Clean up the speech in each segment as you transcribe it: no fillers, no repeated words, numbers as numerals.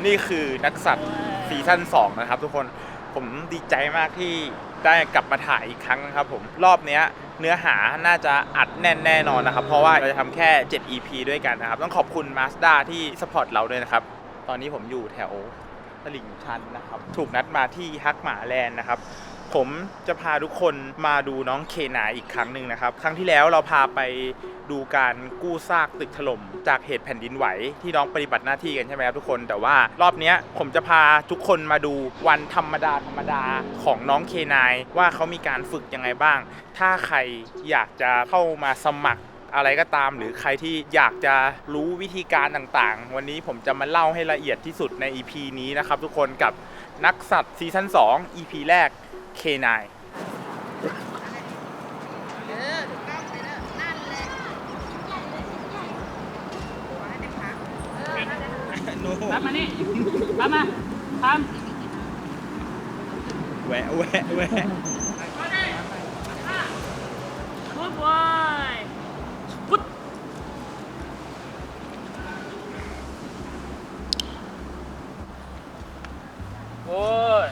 นี่คือนักสัตว์ซีซั่น2นะครับทุกคนผมดีใจมากที่ได้กลับมาถ่ายอีกครั้งนะครับผมรอบนี้เนื้อหาน่าจะอัดแน่นแน่นอนนะครับเพราะว่าเราจะทำแค่7 EP ด้วยกันนะครับต้องขอบคุณ Mazda ที่สปอร์ตเราด้วยนะครับตอนนี้ผมอยู่แถวตลิ่งชันนะครับถูกนัดมาที่ฮักหมาแลนด์นะครับผมจะพาทุกคนมาดูน้องเคนายอีกครั้งหนึ่งนะครับครั้งที่แล้วเราพาไปดูการกู้ซากตึกถล่มจากเหตุแผ่นดินไหวที่น้องปฏิบัติหน้าที่กันใช่ไหมครับทุกคนแต่ว่ารอบนี้ผมจะพาทุกคนมาดูวันธรรมดาของน้องเคนายว่าเขามีการฝึกยังไงบ้างถ้าใครอยากจะเข้ามาสมัครอะไรก็ตามหรือใครที่อยากจะรู้วิธีการต่างๆวันนี้ผมจะมาเล่าให้ละเอียดที่สุดใน EP นี้นะครับทุกคนกับนักสัตว์ซีซั่น2 EP แรกเคนายรับมานี่รับมาทำแหวะพุทบอยพุทโอ้ย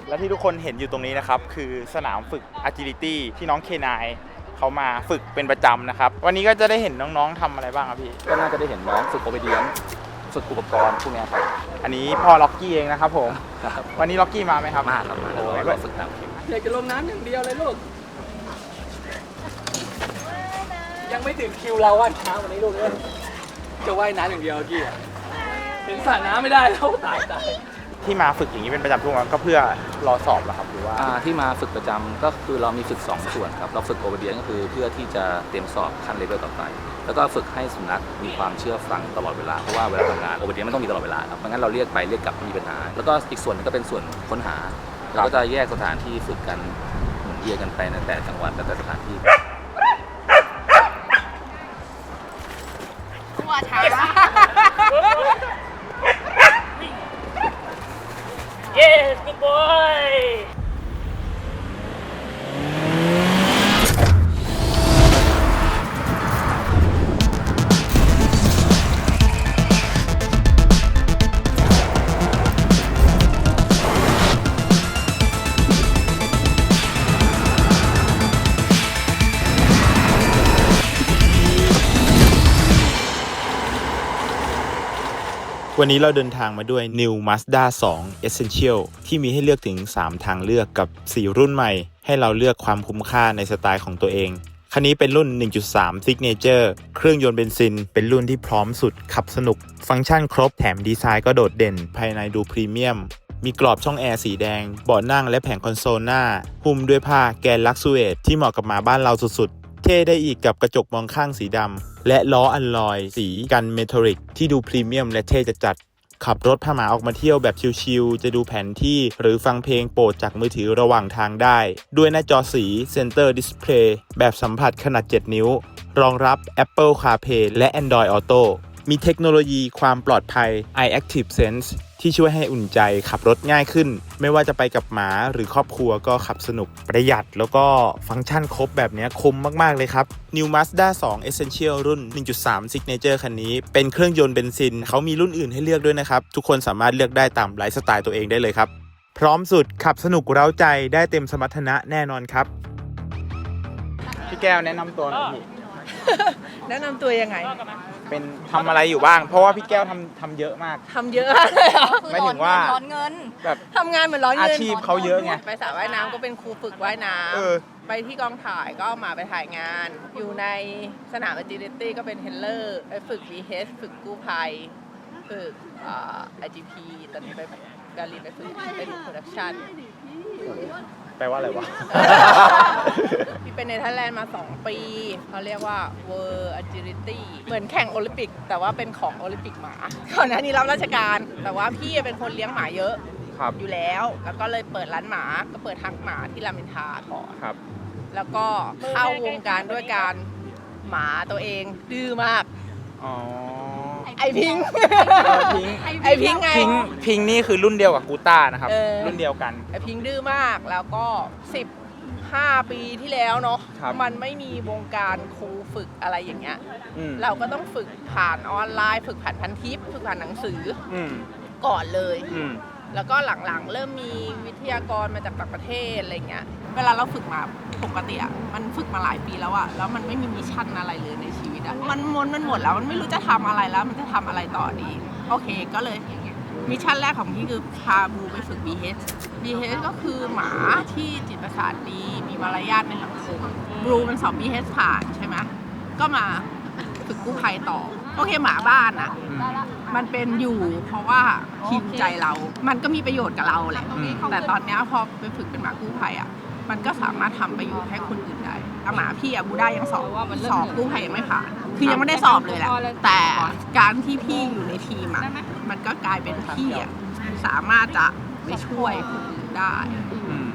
และที่ทุกคนเห็นอยู่ตรงนี้นะครับคือสนามฝึก agility ที่น้องเคนายเขามาฝึกเป็นประจำนะครับวันนี้ก็จะได้เห็นน้องๆทำอะไรบ้างครับพี่ก็น่าจะได้เห็นน้องฝึกโอเบเดียนฝึกอุปกรณ์พวกนี้ครับอันนี้พ่อล็อกกี้เองนะครับผมวันนี้ล็อกกี้มาไหมครับมาครับมาเราฝึกตามคิวอยากจะลงน้ำอย่างเดียวเลยลูกยังไม่ถึงคิวเราว่ายน้ำวันนี้ลูกเลยจะว่ายน้ำอย่างเดียวกี้เห็นสระน้ำไม่ได้แล้วตายที่มาฝึกอย่างนี้เป็นประจำทุกวันก็เพื่อรอสอบเหรอครับหรือว่าที่มาฝึกประจำก็คือเรามีฝึก2ส่วนครับเราฝึกโอเบเดียนก็คือเพื่อที่จะเตรียมสอบขั้นเลเวลต่อไปแล้วก็ฝึกให้สุนัขมีความเชื่อฟังตลอดเวลาเพราะว่าเวลาทำงานโอเบเดียนมันต้องมีตลอดเวลาครับเพราะงั้นเราเรียกไปเรียกกลับไม่มีปัญหาแล้วก็อีกส่วนนึงก็เป็นส่วนค้นหาเราก็จะแยกสถานที่ฝึกกันหมุนเวียนกันไปในแต่จังหวัดแต่สถานที่ตัวช้าYes, good boy. วันนี้เราเดินทางมาด้วย New Mazda 2 Essential ที่มีให้เลือกถึง3ทางเลือกกับ4รุ่นใหม่ให้เราเลือกความคุ้มค่าในสไตล์ของตัวเองคันนี้เป็นรุ่น 1.3 Signature เครื่องยนต์เบนซินเป็นรุ่นที่พร้อมสุดขับสนุกฟังก์ชันครบแถมดีไซน์ก็โดดเด่นภายในดูพรีเมียมมีกรอบช่องแอร์สีแดงเบาะนั่งและแผงคอนโซลหน้าหุ้มด้วยผ้าแกนลักซูเอตที่เหมาะกับหมาบ้านเราสุดๆเท่ได้อีกกับกระจกมองข้างสีดำและล้ออัลลอยสีกันเมทัลลิกที่ดูพรีเมียมและเท่จัดขับรถพาหมาออกมาเที่ยวแบบชิลๆจะดูแผนที่หรือฟังเพลงโปรดจากมือถือระหว่างทางได้ด้วยหน้าจอสี Center Display แบบสัมผัสขนาด7นิ้วรองรับ Apple CarPlay และ Android Auto มีเทคโนโลยีความปลอดภัย iActive Sense ที่ช่วยให้อุ่นใจขับรถง่ายขึ้นไม่ว่าจะไปกับหมาหรือครอบครัวก็ขับสนุกประหยัดแล้วก็ฟังก์ชันครบแบบนี้คมมากๆเลยครับ New Mazda 2 Essential รุ่น 1.3 Signature คันนี้เป็นเครื่องยนต์เบนซินเขามีรุ่นอื่นให้เลือกด้วยนะครับทุกคนสามารถเลือกได้ตามไลฟ์สไตล์ตัวเองได้เลยครับพร้อมสุดขับสนุกเร้าใจได้เต็มสมรรถนะแน่นอนครับพี่แก้วแนะนำตัวหน่อยพี่แนะนำตัวยังไงเป็นทำอะไรอยู่บ้างเพราะว่าพี่แก้วทำเยอะมากทำเยอะเลยเหรอไม่ถึงว่าร้อนเงินแบบทำงานเหมือนร้อนเงินอาชีพเขาเยอะไงไปสระว่ายน้ำก็เป็นครูฝึกว่ายน้ำไปที่กองถ่ายก็มาไปถ่ายงานอยู่ในสนาม agility ก็เป็นเฮลเลอร์ไปฝึก BH ฝึกกู้ภัยฝึกIGP ตอนนี้ไปการีไปฝึกไปดูโปรดักชั่นแปลว่าอะไรวะ พี่เป็นเนเธอร์แลนด์มา2 ปีเขาเรียกว่า World Agility เหมือนแข่งโอลิมปิกแต่ว่าเป็นของโอลิมปิกหมาก่อนหน้านี้รับราชการแต่ว่าพี่เป็นคนเลี้ยงหมาเยอะอยู่แล้วก็เลยเปิดร้านหมาก็เปิดฮักหมาที่รามอินทราก่อนแล้วก็เข้าวงการด้วยการหมาตัวเองดื้อมากไอพิงไอพิงไงพิงนี่คือรุ่นเดียวกับกูต้านะครับรุ่นเดียวกันไอพิงดื้อมากแล้วก็ 15 ปีที่แล้วเนาะ ครับ มันไม่มีวงการครูฝึกอะไรอย่างเงี้ย อืม เราก็ต้องฝึกผ่านออนไลน์ ฝึกผ่านพันทิป ฝึกผ่านหนังสือ อืม ก่อนเลย อืม แล้วก็หลังๆ เริ่มมีวิทยากรมาจากต่างประเทศอะไรเงี้ย เวลาเราฝึกมาปกติอะมันฝึกมาหลายปีแล้วอะแล้วมันไม่มีมิชชั่นอะไรเลยในชีวิตอะมันหมดแล้วมันไม่รู้จะทำอะไรแล้ว มันจะทำอะไรต่อดี โอเคก็เลยมิชชั่นแรกของพี่คือพาบูไปฝึก BH BH ก็คือหมาที่จิตประสาทดี มีมารยาทในสังคมบูมันสอบ BH ผ่านใช่ไหมก็มาฝึกกู้ภัยต่อ โอเคหมาบ้านอะมันเป็นอยู่เพราะว่าคิดใจเรา มันก็มีประโยชน์กับเราแหละ แต่ตอนเนี้ยพอไปฝึกเป็นหมากู้ภัยอะมันก็สามารถทำประโยชน์ให้คนอื่นได้หมาพี่อะบูได้ยังสอบกู้ภัยยังไม่ผ่าน คือยังไม่ได้สอบเลยแหละ แต่การที่พี่อยู่ในทีมอะมันก็กลายเป็นพี่อะสามารถจะไปช่วยคนอื่นได้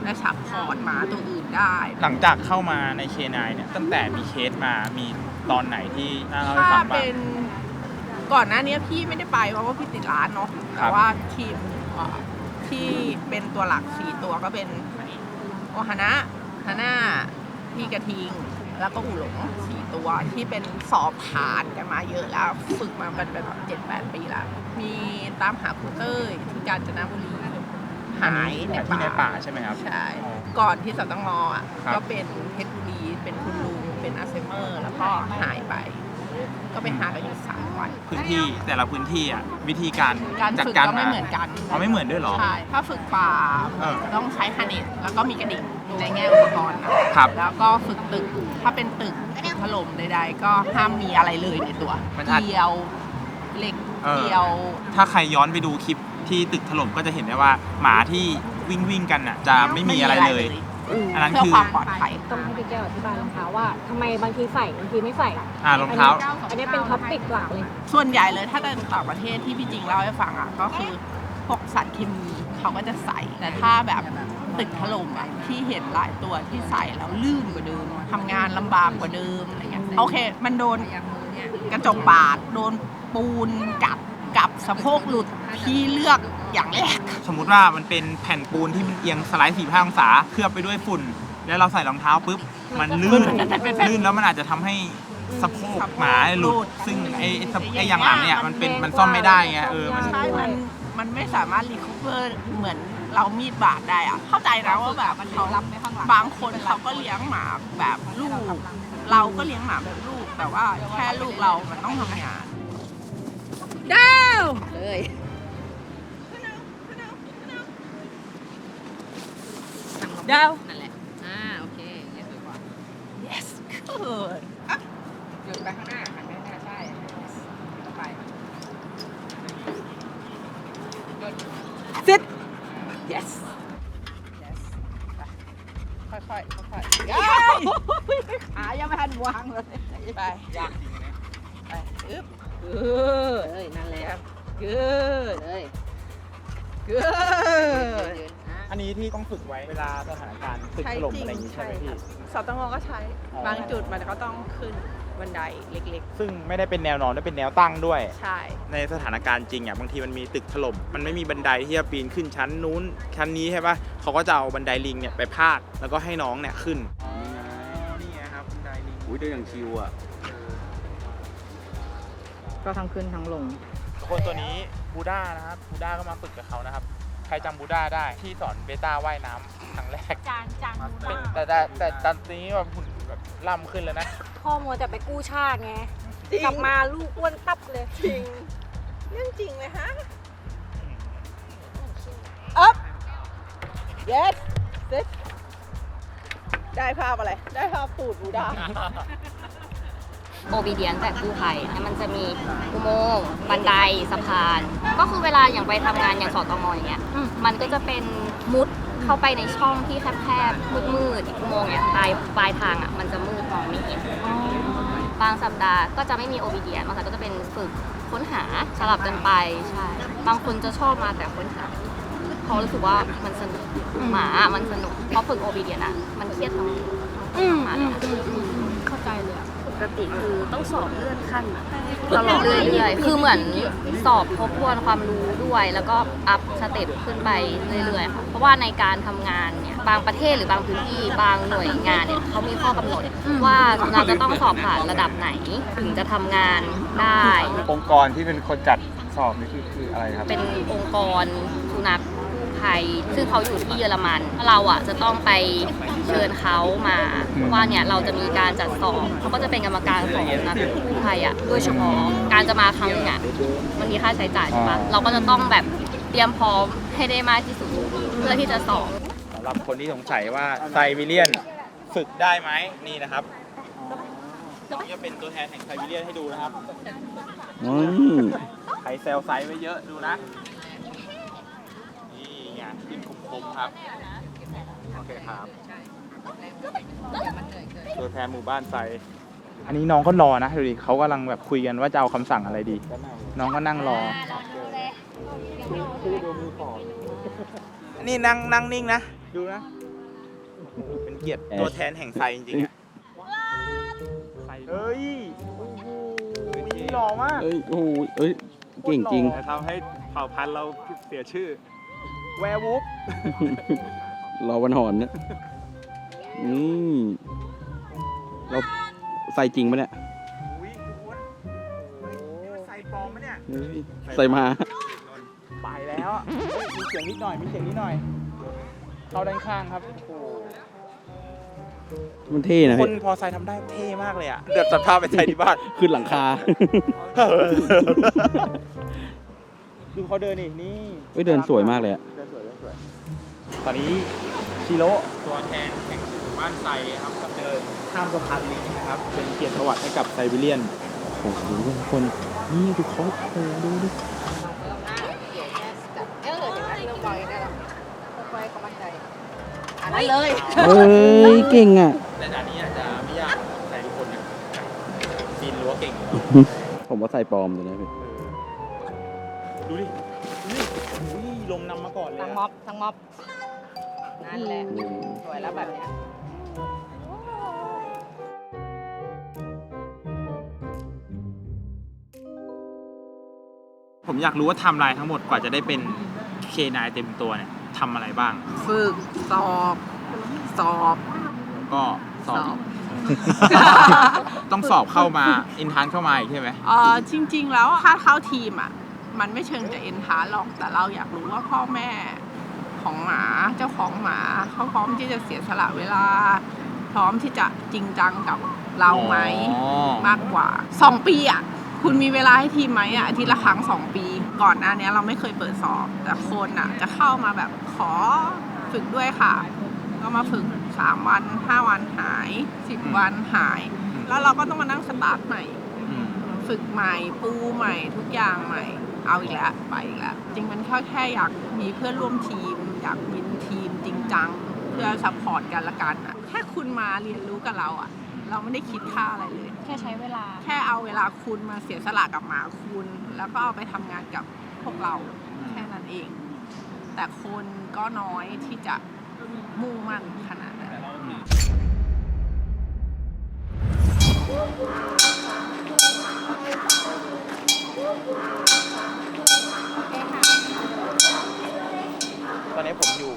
และซัพพอร์ตหมาตัวอื่นได้ หลังจากเข้ามาใน K9 เนี่ยตั้งแต่มีเคสมามีตอนไหนที่น่าเล่าให้ ถ้า ฟังบ้า เป็ ง นก่อนหน้านี้พี่ไม่ได้ไปเพราะว่าพี่ติดร้านเนาะ ครั แต่ บ ว่าทีมที่เป็นตัวหลัก4ตัวก็เป็นโอฮานะฮาน่าพี่กระทิง แล้วก็อูหลง4ตัวที่เป็นสอบผ่านกันมาเยอะแล้วฝึกมาเป็นแบบ7-8 ปีแล้ว มีตามหาคุณเต้ยที่กาญจนบุรีหายใน ที่ใน ป่า ป่าใช่ไหมครับ ใช่ อ๋อ ก่อนที่สตงอ่ะ ครับ ก็เป็นเพชรบุรีเป็นคุณลุงเป็นอัลไซเมอร์ แล้วก็หายไป ก็ไปหากันอยู่3 วัน พื้นที่แต่ละพื้นที่อ่ะวิธีการ การ จัด ฝึก การ ก็ไม่เหมือนกัน อ๋อไม่เหมือนด้วยเหรอ ใช่ ถ้าฝึกป่า เออ ต้องใช้ฮาร์เนสแล้วก็มีกระดิ่งในแง่อุปกรณ์นะครับ แล้วก็ฝึกตึก ถ้าเป็นตึกถล่มใดๆ ก็ห้ามมีอะไรเลยในตัว มันอาจ เกลียวเหล็ก เออ เกลียว ถ้าใครย้อนไปดูคลิปที่ตึกถล่มก็จะเห็นได้ว่าหมาที่วิ่งกันอ่ะจะไม่มีอะไรเลย อันนั้น เพื่อ คือ ความปลอดภัย ต้องให้พี่แก้วอธิบายรองเท้าว่าทำไมบางทีใส่บางทีไม่ใส่ รองเท้า อันนี้เป็นท็อปปิกหลักเลย ส่วนใหญ่เลยถ้าเป็นต่างประเทศที่พี่จริงเล่าให้ฟังอ่ะก็คือพวกสารเคมีเขาก็จะใส่ แต่ถ้าแบบตึกถล่มอ่ะที่เห็นหลายตัวที่ใส่แล้วลื่นกว่าเดิมทำงานลำบากกว่าเดิมอะไรเงี้ยโอเค มันโดนกระจกบาดโดนปูนกัดกับสะโพกหลุดพี่เลือกอย่างแรก สมมุติว่ามันเป็นแผ่นปูนที่มันเอียงสไลด์45 องศาเคลือบไปด้วยฝุ่น แล้วเราใส่รองเท้าปุ๊บมันลื่นลื่นแล้วมันอาจจะทำให้สะโพกหมาหลุดซึ่งไอ้อย่างหลังเนี่ยมันซ่อมไม่ได้ไงมัน ใช่มันไม่สามารถรีคูเวอร์เหมือนเรามีดบาดได้อะเข้าใจนะว่าแบบเขาบางคนเขาก็เลี้ยงหมาแบบลูก เราก็เลี้ยงหมาแบบลูก แต่ว่าแค่ลูกเรามันต้องทำงานดาวเลยดาวนั่นแหละโอเค yes good หยุดไปข้างหน้าหันไปข้างหน้าใช่ไป sit yes yes ค่อยๆค่อยๆขายังไม่ทันวางเลยไปยากจริงนะไปอึ๊บเลยนั่นแหละเลย good อันนี้ที่ต้องฝึกไว้เวลาสถานการณ์ตึกถล่มอะไรอย่างนี้ใช่ไหมพี่ สตงก็ใช้ อ๋อ บางจุดมันก็ต้องขึ้นบันไดเล็ก ซึ่งไม่ได้เป็นแนวนอนได้เป็นแนวตั้งด้วย ๆ ใช่ ในสถานการณ์จริงอ่ะบางทีมันมีตึกถล่มมันไม่มีบันไดที่จะปีนขึ้นชั้นนู้นชั้นนี้ใช่ปะเขาก็จะเอาบันไดลิงเนี่ยไปพาดแล้วก็ให้น้องเนี่ยขึ้นนี่ไงครับบันไดลิง อุ้ยได้อย่างชิวอ่ะ ก็ทั้งขึ้นทั้งลง คนตัวนี้บูด้านะครับบูด้าก็มาฝึกกับเขานะครับใครจำบูด้าได้ที่สอนเบต้าว่ายน้ำครั้งแรก จาน เป็นแต่ตอนนี้แบบหุ่นแบบล่ำขึ้นแล้วนะ พ่อมัวแต่ไปกู้ชาติไง กลับมาลูกอ้วนตับเลย จริงเรื่องจริงเลยฮะ up yes sit ได้ภาพอะไร ได้ภาพปูดบูดา โอบีเดียนแต่กู้ภัยมันจะมีอุโมงค์บันไดสะพาน ก็คือเวลาอย่างไปทำงานอย่างสตมอย่างเงี้ยมันก็จะเป็นมุดเข้าไปในช่องที่แคบๆมืดๆอุโมงค์เนี่ยปลายทางอ่ะมันจะมืดมองไม่เห็นบางสัปดาห์ก็จะไม่มีโอบีเดียนบางสัปดาห์ก็จะเป็นฝึกค้นหาสลับกันไปใช่บางคนจะชอบมาแต่ค้นหาเขารู้สึกว่ามันสนุกหมามันสนุกเพราะฝึกโอบีเดียนอ่ะมันเครียดทั้งหมาเลย เข้าใจเลยอะ กติคือต้องสอบเลื่อนขั้นตล ตล อ อ ด ดเรื่อยๆ คือเหมือนสอบทบทวนความรู้ด้วย แล้วก็อัพสเต็ปขึ้นไปเรื่อยๆค่ะ เพราะว่าในการทำงานเนี่ย บางประเทศหรือบางพื้นที่ บางหน่วยงานเนี่ยเขามีข้อกำหนดว่าเราจะต้องสอบผ่านระดับไหนถึงจะทำงานได้ องค์กรที่เป็นคนจัดสอบนี่คืออะไรครับ เป็นองค์กรสุนัขกู้ภัยซึ่งเขาอยู่ที่เยอรมันเราอ่ะจะต้องไปเชิญเขามาว่าเนี่ยเราจะมีการจัดสอบเขาก็จะเป็นกรรมการของสุนัขกู้ภัยอ่ะโดยเฉพาะการจะมาครั้งนึงอ่ะมันมีค่าใช้จ่ายใช่ปะเราก็จะต้องแบบเตรียมพร้อมให้ได้มากที่สุดเพื่อที่จะสอบ สำหรับคนที่สงสัยว่าไซบีเรียนฝึกได้ไหมนี่นะครับนี่จะเป็นตัวแทนแห่งไซบีเรียนให้ดูนะครับใครเซลไซส์ไว้เยอะดูนะ นี่ไงขึ้นคมๆครับ โอเคครับ ตัวแทนหมู่บ้านไซอันนี้น้องก็รอนะดูดิเขากำลังแบบคุยกันว่าจะเอาคำสั่งอะไรดี น้องก็นั่งรอ นี่นั่งนิ่งนะ ดูนะ เป็นเกียรติตัวแทนแห่งไซจริงๆอ่ะเฮ้ยโอ้โหหล่อมาก เอ้ย โอ้โหเอ้ย เก่งจริง ทำให้เผ่าพันธุ์เราเสียชื่อ แวร์วูฟ รอวันหอนนะเราใส่จริงปะเนี่ย อุ้ยทุกคนนี่มันใส่ปลอมปะเนี่ย เฮ้ยใส่มา ไปแล้วอะมีเสียงนิดหน่อย เข้าด้านข้างครับ โอ้โห มันเท่นะ ค พี่ นพอไซทำได้เท่มากเลยอ่ะ เดือดสัมภาษณ์ไปไซที่บ้าน ขึ้นหลังคา ดูเขาเดินนี่นี่ เฮ้ย เดินสวยมากเลยอะ เดินสวย ตอนนี้ชิโร่ตัวแทนแห่งหมู่บ้านไซครับกับเดินข้ามสะพานลิงนะครับ เป็นเกียรติประวัติให้กับไซบีเรียน โอ้โหทุกคน นี่ดูเขาโอ้โหดูดิ อันนั้นเลย เอ้ย เก่งอ่ะ แต่ด่านนี้อาจจะไม่ยากใส่ทุกคนนะปีนรั้วเก่งอยู่ ผมว่าใส่ปลอมเลยนะพี่ ดูดิอุ้ยลมนำมาก่อนเลย ทั้ง อะ ม็อบทั้งม็อบนั่นแหละสวยแล้วแบบเนี้ย ผมอยากรู้ว่าไทำลายทั้งหมดกว่าจะได้เป็น K9 เต็มตัวเนี่ยทำอะไรบ้าง ฝึกสอบ ก็สอบ ต้องสอบเข้ามาอินทานเข้ามาอีกใช่ไหม จริงๆแล้วถ้าเข้าทีมอ่ะมันไม่เชิงจะเอ็นทาร์หรอกแต่เราอยากรู้ว่าพ่อแม่ของหมาเจ้าของหมาเขาพร้อมที่จะเสียสละเวลา พร้อมที่จะจริงจังกับเราไหม มากกว่า 2 ปีอ่ะคุณมีเวลาให้ทีมไหมอ่ะอาทิตย์ละครั้ง2 ปี ก่อนหน้านี้เราไม่เคยเปิดสอบ แต่คนอ่ะจะเข้ามาแบบขอฝึกด้วยค่ะ ก็มาฝึก3 วัน 5 วันหาย10 วันหาย แล้วเราก็ต้องมานั่งสตาร์ทใหม่ ฝึกใหม่ปูใหม่ทุกอย่างใหม่ เอาอีกแล้วไปอีกแล้วจริงมันแค่อยากมีเพื่อนร่วมทีม อยากมีทีมจริงจังเพื่อซัพพอร์ตกันละกันอ่ะแค่คุณมาเรียนรู้กับเราอ่ะเราไม่ได้คิดค่าอะไรเลย แค่ใช้เวลา แค่เอาเวลาคุณมาเสียสละกับหมาคุณ แล้วก็เอาไปทำงานกับพวกเราแค่นั้นเอง แต่คนก็น้อยที่จะมุ่งมั่นขนาดนั้น ตอนนี้ผมอยู่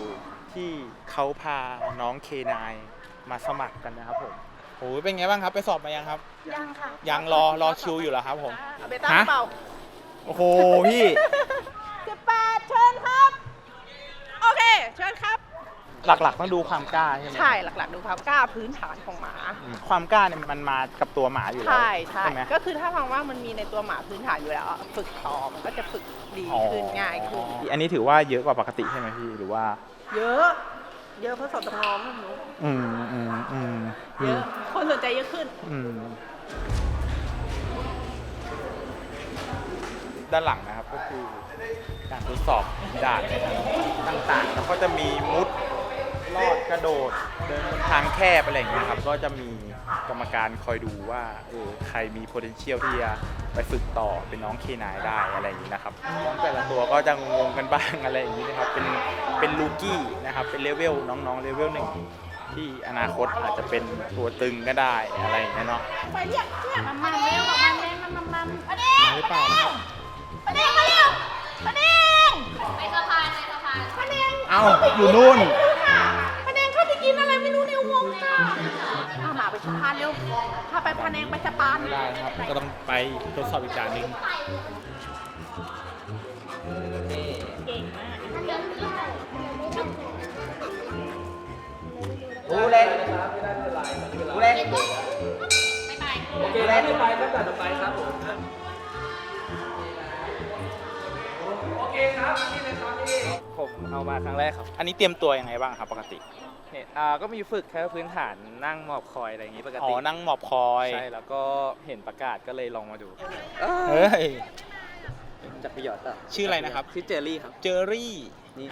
ที่เขาพาน้อง K9 มาสมัครกันนะครับผมโหเป็นไงบ้างครับไปสอบมายังครับ ยังค่ะ ยังรอคิวอยู่เหรอครับผม เอาไปตั้งเปล่า โอ้โหพี่ 18เชิญครับ โอเค เชิญครับ หลักๆต้องดูความกล้าใช่ไหม ใช่หลักๆดูความกล้าพื้นฐานของหมา ความกล้าเนี่ยมันมากับตัวหมาอยู่แล้ว ใช่ ไหม ก็คือถ้าฟังว่ามันมีในตัวหมาพื้นฐานอยู่แล้วอะฝึกต่อมันก็จะฝึกดีขึ้นง่ายขึ้น อันนี้ถือว่าเยอะกว่าปกติใช่ไหมพี่หรือว่า เยอะเพราะสอบตงอไม่รู้เยอะ คนสนใจเยอะขึ้น ด้านหลังนะครับก็คือการทดสอบด่านต่างๆแล้วก็จะมีมุดลอดกระโดดเดินบนทางแคบอะไรอย่างเงี้ยครับก็จะมีกรรมการคอยดูว่าใครมี potential ที่จะไปฝึกต่อเป็นน้อง K9 ได้อะไรอย่างนี้นะครับน้องแต่ละตัวก็จะงงๆกันบ้างอะไรอย่างนี้นะครับเป็นลูกี้นะครับเป็นเลเวลน้องๆเลเวล1 ที่อนาคตอาจจะเป็นตัวตึงก็ได้อะไรอย่างเงี้ยเนาะ ไปเรียกเนี่ยมันเร็วกับมันเร็วมันประเด็ มาหรือเปล่านะครับ ประเด็มาเร็วประเด็ ไปสะพาน ประเด็ เอ้าอยู่นู่น ประเด็เข้าไปกินอะไรไม่รู้ในวงค่ะหมาไปสะพานเร็วถ้าไปพะแนงไปสะพาน ไม่ได้นะครับก็ต้องไปทดสอบอีกด่านหนึ่ง ดูเล่นดูเล่นโอเคแล้วไม่ไปครับแต่ต่อไปครับผมโอเคครับนี่เลยครับพี่ ผมเอามาครั้งแรกครับ อันนี้เตรียมตัวยังไงบ้างครับปกติ เนี่ยก็มีฝึกแค่พื้นฐานนั่งหมอบคอยอะไรอย่างนี้ปก อ๋อ ติ นั่งหมอบคอย ใช่แล้วก็เห็นประกาศก็เลยลองมาดู เฮ้ย จากพิยอด ชื่ออะไรนะครับ ชื่อเจอรี่ครับ เจอรี่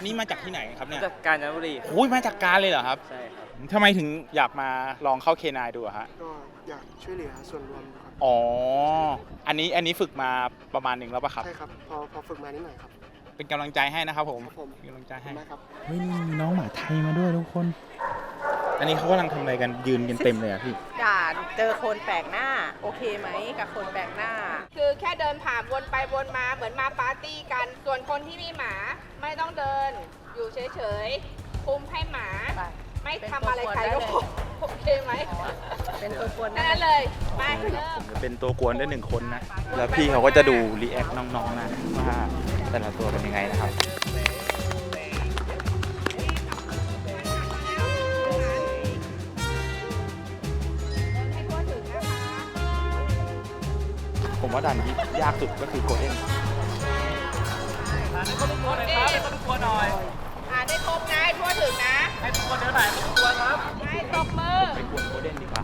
นี่มาจากที่ไหนครับเนี่ย จากกาญจนบุรีครับ โอ้ยมาจากการเลยเหรอครับ ใช่ครับ ทำไมถึงอยากมาลองเข้าเคนายดูอะฮะ ก็อยากช่วยเหลือส่วนรวมครับ อ๋อ อันนี้ฝึกมาประมาณหนึ่งแล้วปะครับ ใช่ครับพอฝึกมานิดหน่อยครับ เป็นกำลังใจให้นะครับผม ครับผม เป็นกำลังใจ ขอบ ให้ คุณมากครับ เฮ้ยนี่มีน้องหมาไทยมาด้วยทุกคน อันนี้เขากำลังทำอะไรกันยืนกันเต็มเลยอะพี่ ด่านเจอคนแปลกหน้า โอเคไหมกับคนแปลกหน้า คือแค่เดินผ่านวนไปวนมาเหมือนมาปาร์ตี้กัน ส่วนคนที่มีหมาไม่ต้องเดิน อยู่เฉยๆคุมให้หมา ไม่ทำอะไรใครก็พอโอเคไหมเป็นตัวกวนนั่นเลยไปเริ่ม เป็นตัวกวนได้หนึ่งคนนะ แล้วพี่เขาก็จะดูรีแอคน้องๆนะว่าแต่ละตัวเป็นยังไงนะครับ ผมว่าด่านที่ยากสุดก็คือโกลเด้น ให้ทุกคนหน่อยครับให้ทุกคนหน่อย ได้ครบนะให้ทั่วถึงนะ ให้ทุกคนเดินถ่ายทุกคนครับ ให้ตบมือ ไปกวนโกลเด้นดีกว่า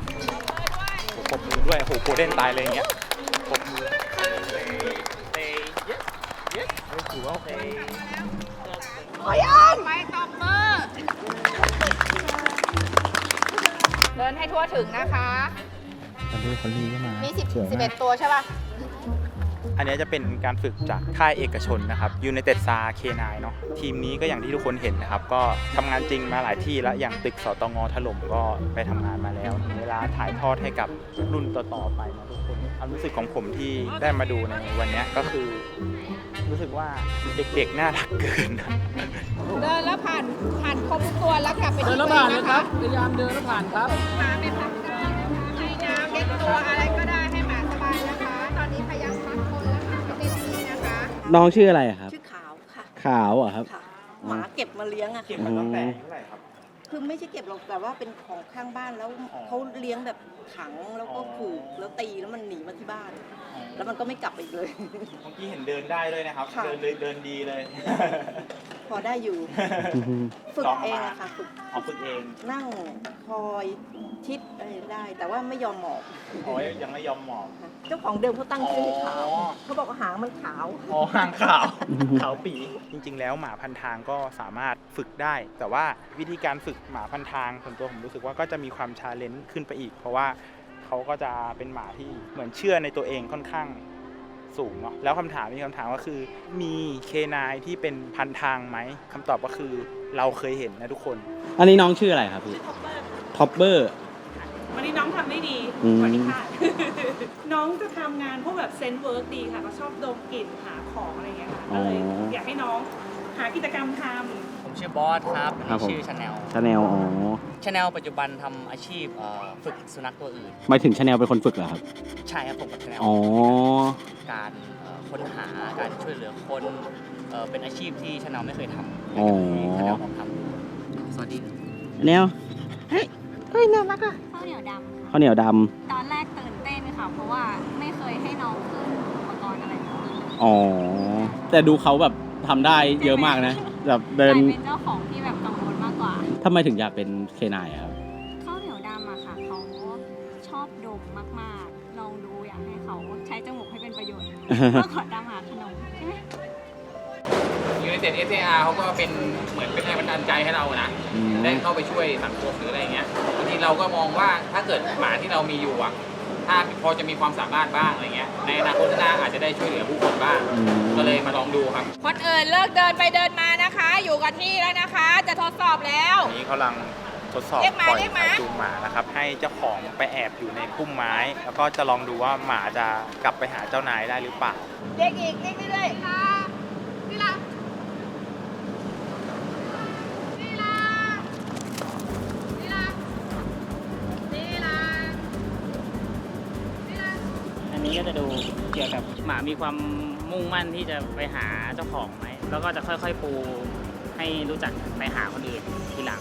โอ้โหปรบมือด้วยโอ้โหโกลเด้นตายเลยอย่างเงี้ยปรบมือถือว่าโอเค ไปอันไปตบมือ เดินให้ทั่วถึงนะคะ คนดูคนลีก็มา มี สวยมาก 11 ตัวใช่ป่ะ อันนี้จะเป็นการฝึกจากค่ายเอกชนนะครับ United Star K9 เนาะ ทีมนี้ก็อย่างที่ทุกคนเห็นนะครับ ก็ทำงานจริงมาหลายที่แล้ว อย่างตึกสตงถล่มก็ไปทำงานมาแล้วถึงเวลาถ่ายทอดให้กับรุ่นต่อๆไปนะทุกคนความรู้สึกของผมที่ได้มาดูในวันนี้ก็คือ รู้สึกว่าเด็กๆน่ารักเกินนะ เดินแล้วผ่านครบทุกตัวแล้วกลับไป เดิ ที่ นแล้ว ตัว ผ่าน เอ เล ง ย นะ ครั คะ บพยายามเดินแล้วผ่านครับ หมาเป็นพักได้นะคะให้น้ำเล็กตัวอะไรก็ได้ให้หมาสบายนะคะ ตอนนี้พยายามพักคนแล้วค่ะไม่ได้ที่นะคะ น้องชื่ออะไรอะครับ ชื่อขาวค่ะ ขาวเหรอ่ะครับ ค่ะ หมาเก็บมาเลี้ยงอะ เก็บมาตั้งแต่เท่าไหร่ครับ คือไม่ใช่เก็บหรอกแต่ว่าเป็นของข้างบ้านแล้วเขาเลี้ยงแบบขังแล้วก็ผูกแล้วตีแล้วมันหนีมาที่บ้าน แล้วมันก็ไม่กลับไปอีกเลย เมื่อกี้เห็นเดินได้ด้วยนะครับ ค่ะ เดินดีเลย พอได้อยู่ ฝึก ซ้อม เอง มา อะค่ะ ฝึก เอาฝึกเอง นั่งคอยชิดอะไรได้ แต่ว่าไม่ยอมหมอบ อ๋อยังไม่ยอมหมอบ ค่ะเจ้าของเดิมเขาตั้งชื่อให้ขาว อ๋อ เขาบอกว่าหางมันขาว อ๋อหางขาว ขาวปี จริงๆ แล้วหมาพันทางก็สามารถฝึกได้ แต่ว่าวิธีการฝึกหมาพันทางส่วนตัวผมรู้สึกว่าก็จะมีความชาเลนจ์ขึ้นไปอีก เพราะว่าเขาก็จะเป็นหมาที่เหมือนเชื่อในตัวเองค่อนข้างสูงเนาะแล้วมีคำถามก็คือมีเคนายที่เป็นพันทางไหมคำตอบก็คือเราเคยเห็นนะทุกคน อันนี้น้องชื่ออะไรครับพี่ท็อปเปอร์ วันนี้น้องทำได้ดี อืม สวัสดีค่ะ น้องจะทำงานพวกแบบเซนต์เวิร์กดีค่ะก็ชอบดมกลิ่นหาของอะไรเงี้ยค่ะ ก็เลยอยากให้น้องหากิจกรรมทำ ผมชื่อบอสครับอัน ครับ นี้ ผม ชื่อชาแนล ชาแนลอ๋อ ชาแนลปัจจุบันทำอาชีพฝึกสุนัขตัวอื่น หมายถึงชาแนลเป็นคนฝึกเหรอครับ ใช่ครับผมกับชาแนล อ๋อ การค้นหาการช่วยเหลือคนเป็นอาชีพที่ชาแนลไม่เคยทำ อ๋อ ชาแนลลองทำสวัสดี แนว ข้าวเหนียวดำ ข้าวเหนียวด ตอนแรกตื่นเต้นค่ะ เพราะว่าไม่เคยให้น้องขึ้นอุปกรณ์อะไรแบบนี้ ำอ๋อ แต่ดูเขาแบบทำได้เยอะมากนะ แบบเดิ ก น ลายเป็นเจ้าของที่แบบกังวลมากกว่า ทำไมถึงอยากเป็นเคนายครับ ข้าวเหนียวดำอะค่ะเขาชอบดมมากๆ ลองดูอยากให้เขาใช้จมูกให้เป็นประโยชน์ ก็ขอดำหาขนมใช่ไหม United SAR เขาก็เป็นเหมือนเป็นแรงบันดาลใจให้เรานะ อืม ได้เข้าไปช่วยสังคมหรืออะไรเงี้ยบางทีเราก็มองว่าถ้าเกิดหมาที่เรามีอยู่อ่ะ ถ้าพอจะมีความสามารถบ้างอะไรเงี้ยในอนาคตข้างหน้าอาจจะได้ช่วยเหลือผู้คนบ้าง ก็เลยมาลองดูครับ คนอื่นเลิกเดินไปเดินมานะคะ อยู่กับที่แล้วนะคะ จะทดสอบแล้ว อันนี้กำลัง ทดสอบปล่อยสายจูงหมานะครับให้เจ้าของไปแอบอยู่ในพุ่มไม้ แล้วก็จะลองดูว่าหมาจะกลับไปหาเจ้านายได้หรือเปล่า เรียกอีกเรียกเรื่อยๆค่ะนี่ละ อันนี้ก็จะดูเกี่ยวกับหมามีความมุ่งมั่นที่จะไปหาเจ้าของไหม แล้วก็จะค่อยๆปูให้รู้จักไปหาคนอื่นทีหลัง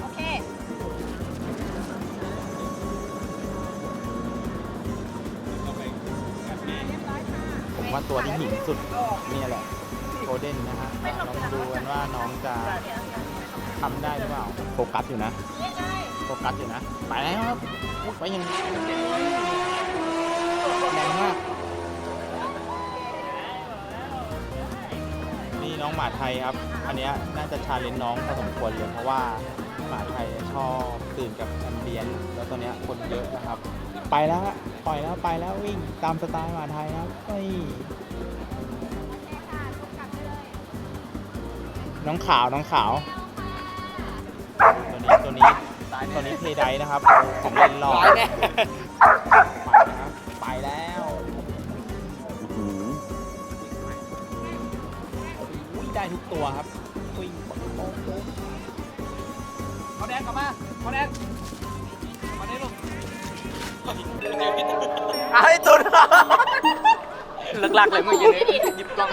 โอเค ผมว่าตัวที่หินสุดนี่แหละโกลเด้นนะฮะลองดูกันว่าน้องจะทำได้หรือเปล่าโฟกัสอยู่นะโฟกัสอยู่นะไปแล้วครับไปยังแรงมากนี่น้องหมาไทยครับอันเนี้ยน่าจะชาเลนจ์น้องพอสมควรเลยเพราะว่าหมาไทยชอบตื่นกับแอมเบียนซ์แล้วตอนเนี้ยคนเยอะนะครับไปแล้วปล่อยแล้วไปแล้ววิ่งตามสไตล์หมาไทยครับน้องขาวตัวนี้เพไดนะครับของเล่นรอบไปแล้วได้ทุกตัวครับวิ่งเขาแดงกลับมาเขาแดงมาได้ลูกไอ้ตุนเลิกลักเลยเมื่อกี้นี้หยิบกล้อง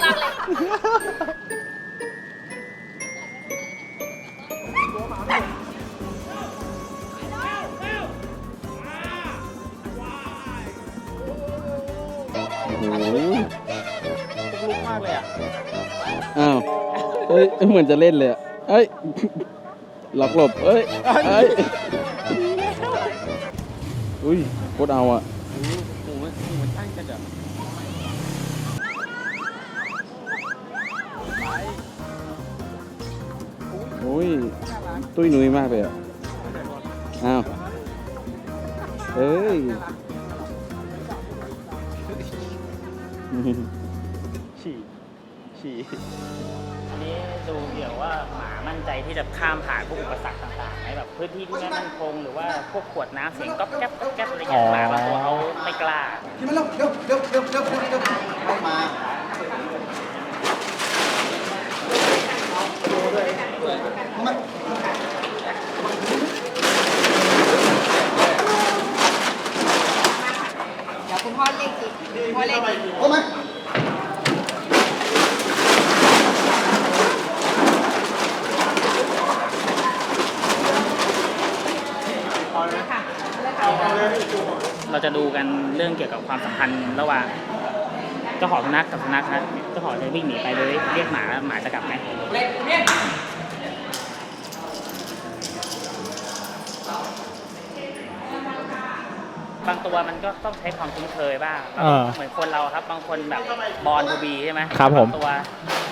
ลุกมากเลยอ่ะ อ้าว เอ้ย เหมือนจะเล่นเลยอ่ะ เอ้ย ล็อกหลบ เอ้ย อุ้ยโคตรเอาอ่ะโอ้โหมันตั้งกันแบบโอ้ย ตุ้ยนุ้ยมากเลยอ่ะ อ้าว เอ้ย ฉี่ อันนี้ดูเกี่ยวว่าหมามั่นใจที่จะข้ามผ่านพวกอุปสรรคต่างๆไหมแบบพื้นที่ที่ไม่มั่นคงหรือว่าพวกขวดน้ำเสียงก๊อบแก๊บก๊อบแก๊บอะไรเงี้ยหมาบางตัวเขาไม่กล้าเดี๋ยวคุณพ่อเรียกอีกคุณพ่อเรียกอีกโอ้มาเราจะดูกันเรื่องเกี่ยวกับความสัมพันธ์ระหว่างเจ้าของสุนัขกับสุนัขนะเจ้าของจะวิ่งหนีไปเลยเรียกหมาแล้วหมาจะกลับไหมบางตัวมันก็ต้องใช้ความคุ้นเคยบ้างเหมือนคนเราครับบางคนแบบบอลทูบีใช่ไหมครับผมตัว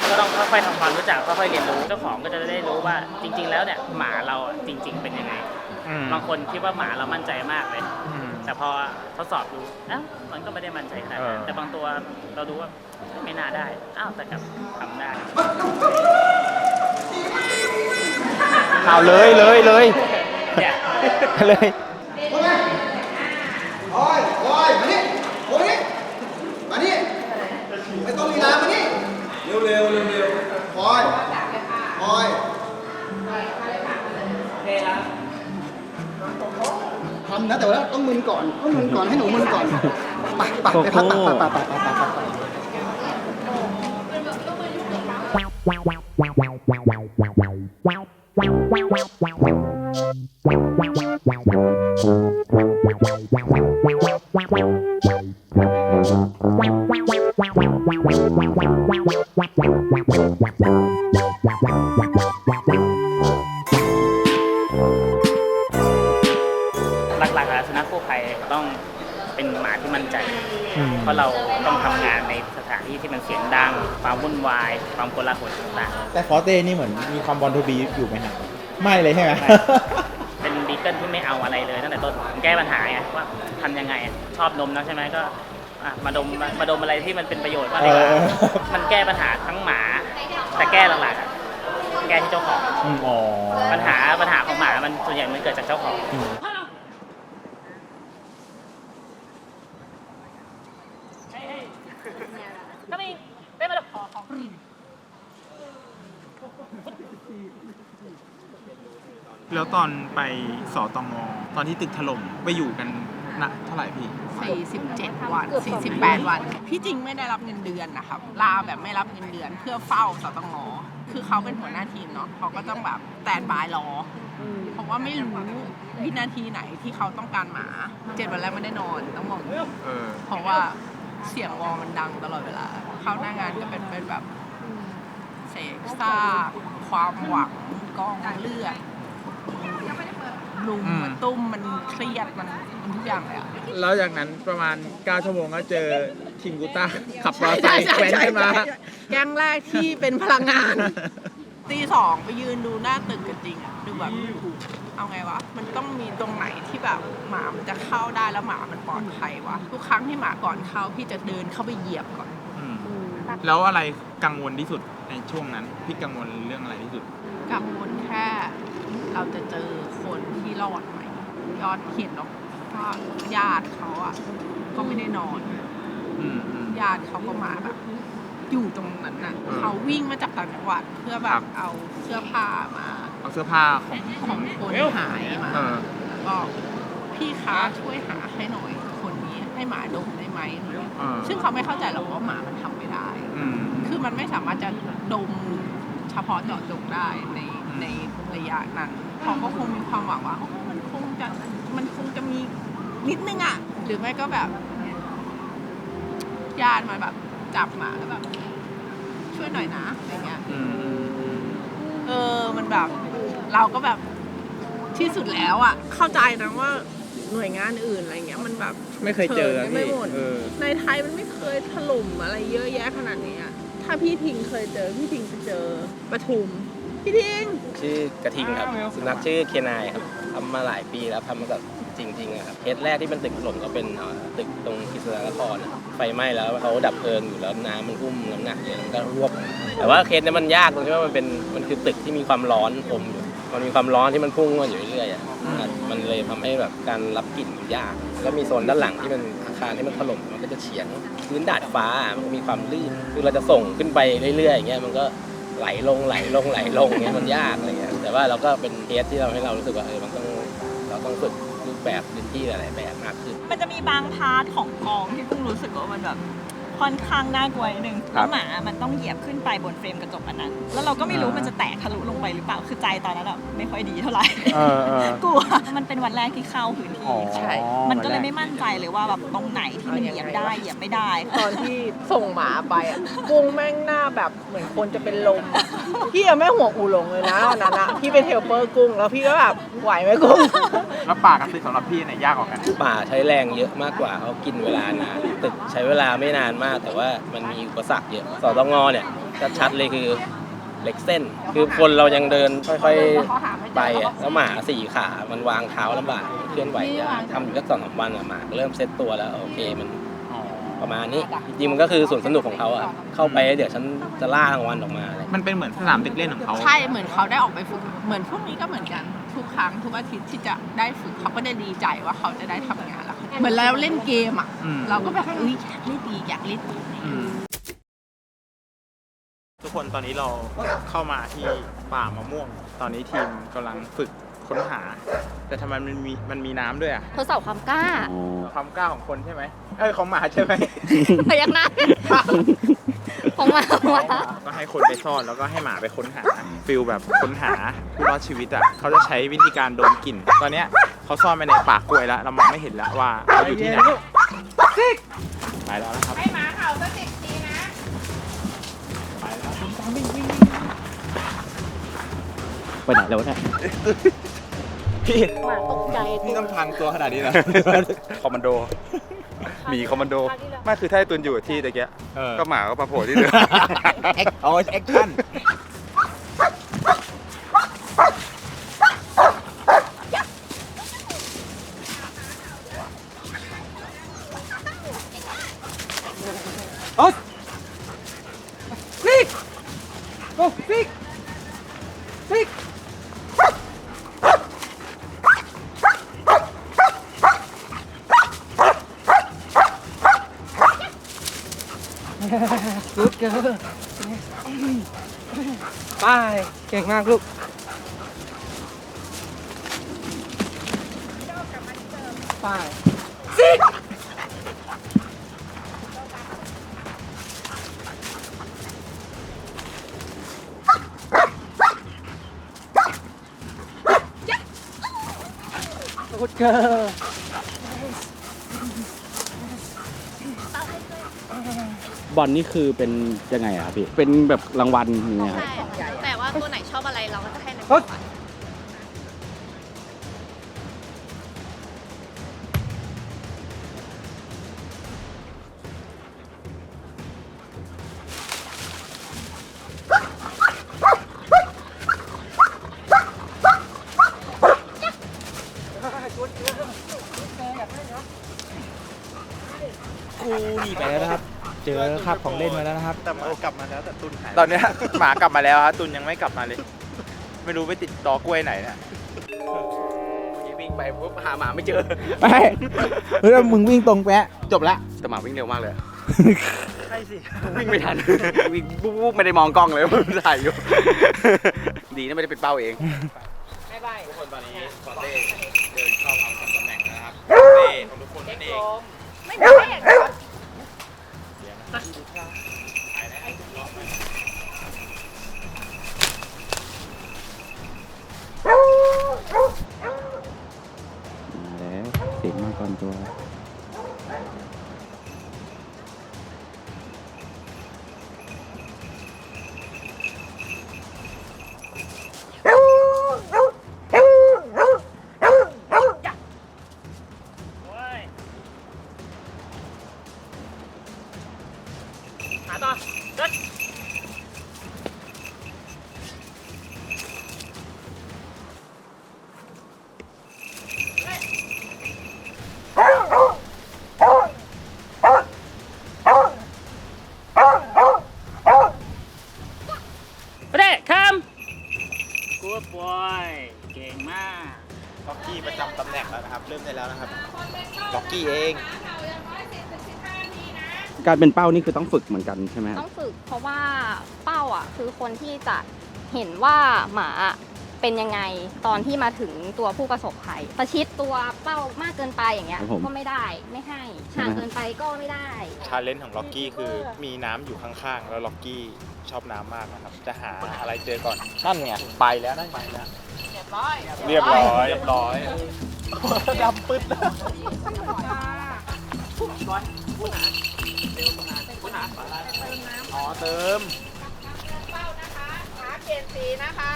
ก็ต้องค่อยๆทำความรู้จักค่อยๆเรียนรู้เจ้าของก็จะได้รู้ว่าจริงๆแล้วเนี่ยหมาเราจริงๆเป็นยังไงบางคนคิดว่าหมาเรามั่นใจมากเลยแต่พอทดสอบดูมันก็ไม่ได้มั่นใจขนาดนั้นแต่บางตัวเราดูว่าไม่น่าได้แต่กลับทำได้เอาเลย เลยโอ้ยมานี่มานี่ไม่ต้องลีลามานี่เร็วคอยทำนะแต่ว่าต้องมึนก่อนให้หนูมึนก่อนไปพักไปหลักๆสุนัขกู้ภัยต้องเป็นหมาที่มั่นใจเพราะเราต้องทำงานในสถานที่ที่มันเสียงดังความวุ่นวายความโกลาหลต่างๆแต่ฟอเต้นี่เหมือนมีความบอลทูบีอยู่ไหมฮะไม่เลยใช่ไหมเป็นบีเกิลที่ไม่เอาอะไรเลยตั้งแต่ต้นแก้ปัญหาไงว่าทำยังไงชอบนมนะใช่ไหมก็มาดมอะไรที่มันเป็นประโยชน์บ้างดีกว่ามันแก้ปัญหาทั้งหมาแต่แก้หลักๆ แก้ที่เจ้าของ อ๋อ ปัญหาของหมามันส่วนใหญ่มันเกิดจากเจ้าของ ก็มีเป็นมาดของ แล้วตอนไปสตงตอนที่ตึกถล่มไปอยู่กันนะเท่าไหร่พี่ 47 วัน 48 วัน พี่จริงไม่ได้รับเงินเดือนนะครับ ลาแบบไม่รับเงินเดือนเพื่อเฝ้าสตงคือเขาเป็นหัวหน้าทีมเนาะเขาก็ต้องแบบแตนบายรอเพราะว่าไม่รู้วินาทีไหนที่เขาต้องการหมา 7 วันแรกไม่ได้นอนต้องบอกเพราะว่าเสียงวอมันดังตลอดเวลา เข้าหน้างานก็เป็นแบบเสกซ่าความหวังกองเลือดลุมมันตุ้มมันเครียดมันทุกอย่างเลยอะ แล้วจากนั้นประมาณ9 ชั่วโมงก็เจอคิงกูต้าขับมอเตอร์ไซค์แว้นกันมา แก๊งแรกที่เป็นพลังงาน ตีสองไปยืนดูหน้าตึกกันจริงอะดูแบบเอาไงวะมันต้องมีตรงไหนที่แบบหมามันจะเข้าได้แล้วหมามันปลอดภัยวะทุกครั้งที่หมาก่อนเข้าพี่จะเดินเข้าไปเหยียบก่อน แล้วอะไรกังวลที่สุดในช่วงนั้นพี่กังวลเรื่องอะไรที่สุด กังวลแค่เราจะเจอคนที่รอดไหมยอดเห็นเนาะว่าญาติเขาอะก็ไม่ได้นอนญาติเขาก็มาแบบอยู่ตรงนั้นน่ะเขาวิ่งมาจากต่างจังหวัดเพื่อแบบเอาเสื้อผ้ามา เอาเสื้อผ้าของ คนหายมาแล้วก็พี่คะช่วยหาให้หน่อยคนนี้ให้หมาดมได้ไหมซึ่งเขาไม่เข้าใจหรอกว่าหมามันทำไม่ได้คือมันไม่สามารถจะดมเฉพาะเจาะจงได้ในระยะนั้นเขาก็คงมีความหวังว่ามันคงจะมีนิดนึงอ่ะหรือไม่ก็แบบญาติมาแบบจับหมาแล้วแบบช่วยหน่อยนะอะไรเงี้ยมันแบบเราก็แบบที่สุดแล้วอ่ะเข้าใจนะว่าหน่วยงานอื่นอะไรเงี้ยมันแบบ ไม่เคยเจอ ไม่หมดในไทยมันไม่เคยถล่มอะไรเยอะแยะขนาดนี้อ่ะถ้าพี่ทิงเคยเจอพี่ทิงจะเจอปทุมพี่ทิง ชื่อกระทิงครับสุนัขชื่อเคนายครับทำมาหลายปีแล้วทำมากับจริงๆครับเคสแรกที่เป็นตึกถล่มก็เป็นตึกตรงกฤษณานครไฟไหม้แล้วเขาดับเพลิงอยู่แล้วน้ำมันอุ้มน้ำหนักเยอะมันก็รวบแต่ว่าเคสนี้มันยากตรงที่ว่ามันคือตึกที่มีความร้อนอมอยู่มันมีความร้อนที่มันพุ่งมาอยู่เรื่อยๆมันเลยทำให้แบบการรับกลิ่นมันยากแล้วมีโซนด้านหลังที่เป็นอาคารที่มันถล่มมันก็จะเฉียงพื้นดาดฟ้ามันก็มีความลื่นคือเราจะส่งขึ้นไปเรื่อยๆอย่างเงี้ยมันก็ไหลลงเงี้ยมันยากอะไรเงี้ยแต่ว่าเราก็เป็นเคสที่เราให้เรารู้สึกว่าเราต้องฝึกรูปแบบพื้นที่หลายๆแบบมากขึ้น มันจะมีบางพาร์ทของกองที่เพิ่งรู้สึกว่ามันแบบค่อนข้างน่ากลัวนิดนึงแล้วหมามันต้องเหยียบขึ้นไปบนเฟรมกระจกอันนั้นแล้วเราก็ไม่รู้มันจะแตกทะลุลงไปหรือเปล่าคือใจตอนนั้นอะไม่ค่อยดีเท่าไหร่กลัวมันเป็นวันแรกที่เข้าพื้นที่ใช่มันก็เลยไม่มั่นใจเลยว่าแบบตรงไหนที่มันเหยียบได้เหยียบไม่ได้ตอนที่ส่งหมาไปอ่ะกุ้งแม่งหน้าแบบเหมือนคนจะเป็นลมพี่ยังไม่ห่วงอูหลงเลยนะวันนั้นอะพี่เป็นเฮลเปอร์กุ้งแล้วพี่ก็แบบไหวไหมกุ้งแล้วป่ากับตึกสำหรับพี่เนี่ยยากกว่ากันป่าใช้แรงเยอะมากกว่าเขากินเวลานานตึกใช้เวลาไม่นานมากแต่ว่ามันมีอุปสรรคเยอะสตงเนี่ยชัดเลยคือเหล็กเส้นคือคนเรายังเดินค่อยๆไปอ่ะแล้วหมา4 ขามันวางเท้าลำบากเคลื่อนไหวยากทำอยู่แค่2-3 วันหมาเริ่มเซ็ตตัวแล้วโอเคมันประมาณนี้จริงๆมันก็คือส่วนสนุกของเขาอ่ะเข้าไปเดี๋ยวฉันจะล่ารางวัลออกมามันเป็นเหมือนสนามเด็กเล่นของเขาใช่เหมือนเขาได้ออกไปฝึกเหมือนพวกนี้ก็เหมือนกันทุกครั้งทุกอาทิตย์ที่จะได้ฝึกเขาก็ได้ดีใจว่าเขาจะได้ทำงานแล้วเหมือนเราเล่นเกมอ่ะเราก็แบบอยากเล่นทุกคนตอนนี้เราเข้ามาที่ป่ามะม่วงตอนนี้ทีมกำลังฝึกค้นหาแต่ทำไมมันมีน้ำด้วยอ่ะทดสอบความกล้าความกล้าของคนใช่ไหมของหมาใช่ไหมพยักหน้าของหมาก็ให้คนไปซ่อนแล้วก็ให้หมาไปค้นหาฟิลแบบค้นหาผู้รอดชีวิตอ่ะเขาจะใช้วิธีการดมกลิ่นตอนเนี้ยเขาซ่อนไปในป่ากล้วยแล้วเรามองไม่เห็นแล้วว่าเขาอยู่ที่ไหนไปแล้วนะครับให้หมาเห่าสัก10 ทีนะไปแล้ววิ่งไปไหนแล้วเนี่ยพี่หมาตกใจนี่ต้องพังตัวขนาดนี้เหรอคอมมานโดหมีคอมมานโดไม่คือถ้าไอ้ตุนอยู่ที่ตะเกียก็หมาก็มาโผล่ที่เดิมเอาแอคชั่นโอ้ฟิกโอ้ฟิก กูดเกิร์ลไปเก่งมากลูกไปซิกกูดเกิร์ล บอลนี่คือเป็นยังไงอะพี่ เป็นแบบรางวัลยังไงครับ แต่ว่าตัวไหนชอบอะไรเราก็จะให้ใน กูนี่ไปแล้วนะครับ เจอคาบของเล่นมาแล้วนะครับ แต่หมากลับมาแล้วแต่ตุนหาย ตอนเนี้ย หมากลับมาแล้วฮะตุนยังไม่กลับมาเลย ไม่รู้ไปติดตอกล้วยไหนเนี่ย วิ่งไปปุ๊บหาหมาไม่เจอ ไม่เฮ้ยมึงวิ่งตรงแปะจบละ แต่หมาวิ่งเร็วมากเลย ใช่สิ วิ่งไม่ทัน วิ่งปุ๊บไม่ได้มองกล้องเลยถ่ายอยู่ ดีนะไม่ได้เป็นเป้าเอง ทุกคนตอนนี้คอนเต้เดินเข้าเอาตำแหน่งนะครับเต้ของทุกคนนั่นเอง ไม่ได้อย่างนั้น แล้วเสียงมาก่อนตัว หาต่อเดิน เร่คำกูบอยเก่งมาก ล็อกกี้ประจำตำแหน่งแล้วนะครับ เริ่มได้แล้วนะครับ ล็อกกี้เอง การเป็นเป้านี่คือต้องฝึกเหมือนกันใช่ไหม ต้องฝึกเพราะว่าเป้าอ่ะคือคนที่จะเห็นว่าหมาเป็นยังไงตอนที่มาถึงตัวผู้ประสบภัยประชิดตัวเป้ามากเกินไปอย่างเงี้ยก็ไม่ได้ไม่ให้ห่างเกินไปก็ไม่ได้ ชาเลนจ์ของล็อกกี้คือมีน้ำอยู่ข้างๆ แล้วล็อกกี้ชอบน้ำมากนะครับ จะหาอะไรเจอก่อนนั่นไงไปแล้วนั่นไปแล้วเรียบร้อยดำปึ๊ดอ๋อเติม เป้านะคะหาเปลี่ยนสีนะคะ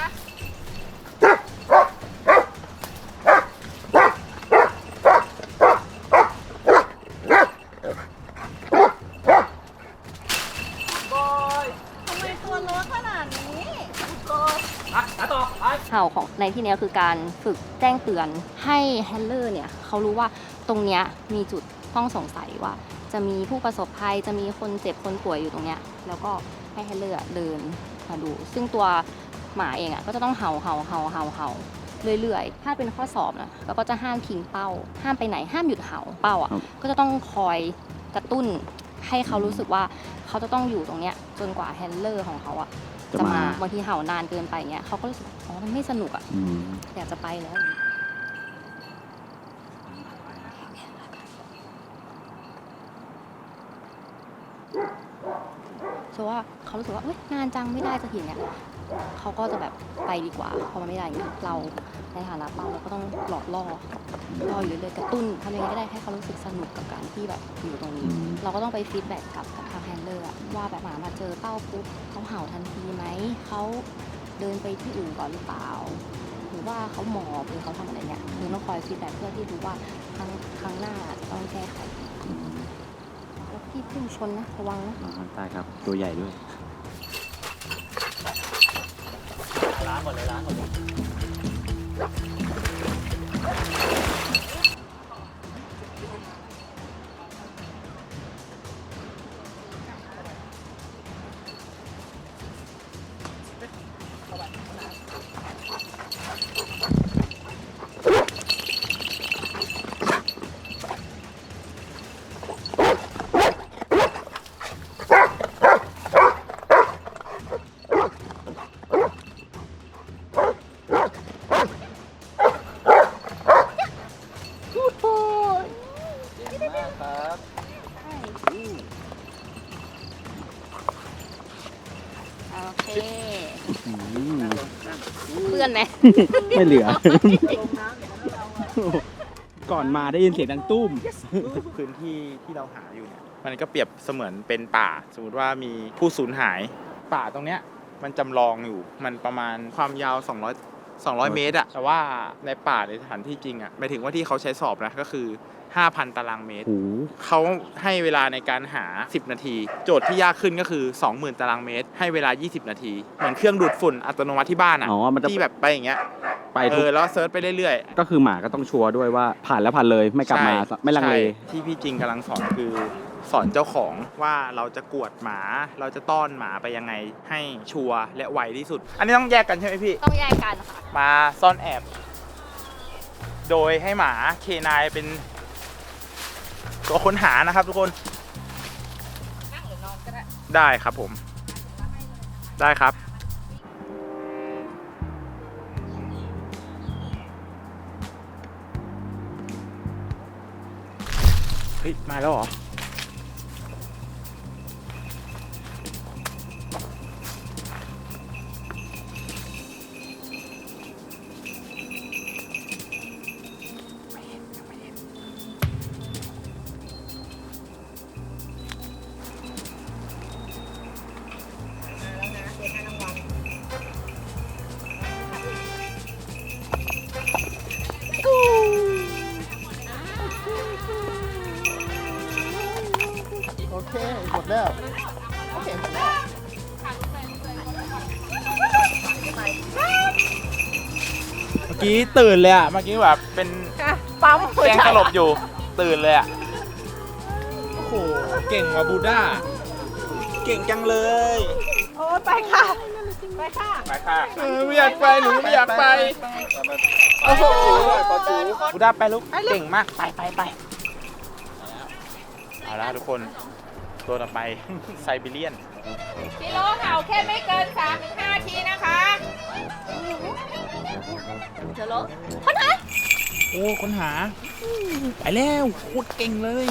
ทำไมตัวเล็กขนาดนี้ เห่าของในที่นี้คือการฝึกแจ้งเตือนให้แฮนเลอร์เนี่ยเขารู้ว่าตรงเนี้ยมีจุดต้องสงสัยว่าจะมีผู้ประสบภัยจะมีคนเจ็บคนป่วยอยู่ตรงเนี้ยแล้วก็ให้แฮนเลอร์เดินมาดู ซึ่งตัวหมาเองอ่ะก็จะต้องเห่าเรื่อยๆถ้าเป็นข้อสอบนะแล้วก็จะห้ามทิ้งเป้าห้ามไปไหนห้ามหยุดเห่าเป้าอ่ะก็จะต้องคอยกระตุ้นให้เขารู้สึกว่าเขาจะต้องอยู่ตรงเนี้ยจนกว่าแฮนเลอร์ของเขาอ่ะจะมาบางทีเห่านานเกินไปเงี้ยเขาก็รู้สึกอ๋อมันไม่สนุกอ่ะอยากจะไปแล้วเพราะว่าเขารู้สึกว่าเอ้ยงานจังไม่ได้สักทีเนี่ยเขาก็จะแบบไปดีกว่าพอมันไม่ได้อย่างนี้เราในฐานะเป้าเราก็ต้องหลอกล่ออยู่เลยกระตุ้นทำยังไงก็ได้ให้เขารู้สึกสนุกกับการที่แบบอยู่ตรงนี้เราก็ต้องไปฟีดแบ็กกับทางแฮนเดอร์ว่าแบบหมามาเจอเป้าปุ๊บเขาเห่าทันทีไหมเขาเดินไปที่อื่นก่อนหรือเปล่าหรือว่าเขาหมอบหรือเขาทำอะไรเนี่ยคือต้องคอยฟีดแบ็กเพื่อที่รู้ว่าครั้งหน้าต้องแก้ไขแล้วพี่พุ่งชนนะระวังนะ ใช่ครับ ตัวใหญ่ด้วย ล้างก่อนเลยล้างก่อนเลย ครับ โอเค เพื่อนไหม ไม่เหลือ ก่อนมาได้ยินเสียงดังตุ้ม พื้นที่ที่เราหาอยู่เนี่ยมันก็เปรียบเสมือนเป็นป่า สมมติว่ามีผู้สูญหายป่าตรงเนี้ยมันจำลองอยู่มันประมาณความยาว200 เมตรอะแต่ว่าในป่าในสถานที่จริงอะหมายถึงว่าที่เขาใช้สอบนะก็คือ 5,000 ตารางเมตรเขาให้เวลาในการหา10 นาทีโจทย์ที่ยากขึ้นก็คือ 20,000 ตารางเมตรให้เวลา20 นาทีเหมือนเครื่องดูดฝุ่นอัตโนมัติที่บ้านอะที่แบบไปอย่างเงี้ยไปแล้วเซิร์ชไปเรื่อยๆก็คือหมาก็ต้องชัวร์ด้วยว่าผ่านแล้วผ่านเลยไม่กลับมาไม่ลังเล ที่พี่จริงกำลังสอนคือสอนเจ้าของว่าเราจะกวดหมาเราจะต้อนหมาไปยังไงให้ชัวร์และไวที่สุดอันนี้ต้องแยกกันใช่ไหมพี่ ต้องแยกกันค่ะ มาซ่อนแอบ โดยให้หมาเคนายเป็นตัวค้นหานะครับทุกคน นั่งหรือนอนก็ได้ ได้ครับผมได้ครับเฮ้ยมาแล้วเหรอโอเค หมดแล้ว โอเค หมดแล้ว เมื่อกี้ตื่นเลยอ่ะเมื่อกี้แบบเป็น ปั๊ม แกงสลบอยู่ตื่นเลยอ่ะโอ้โหเก่งว่ะบูด้าเก่งจังเลย โอ้ไปค่ะ ไปค่ะ ไปค่ะไม่อยากไปหนูไม่อยากไปโอ้โหบูด้าไปลูกเก่งมากไปเอาละทุกคนตัวต่อไปไซบีเรียน กิโลเห่าแค่ไม่เกิน 3-5 ทีนะคะ เจอแล้วคนหา โอ้ค้นหาไปแล้วโคตรเก่งเลย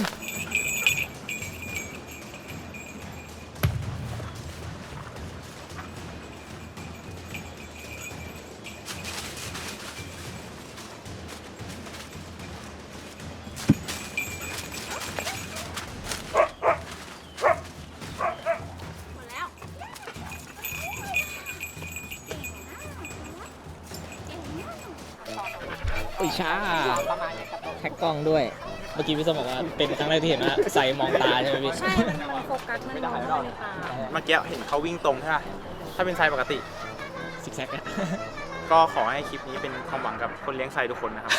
โอ้ยช้าแท็กกล้องด้วย เมื่อกี้พี่ส้มบอกว่าเป็นครั้งแรกที่เห็นว่าใส่มองตาใช่ไหมพี่ ใช่ มันโฟกัสมันมองเข้าไปในตา เมื่อกี้เห็นเขาวิ่งตรงใช่ไหมถ้าเป็นไซปกติ ซิกแซกอะ ก็ขอให้คลิปนี้เป็นความหวังกับคนเลี้ยงไซทุกคนนะครับ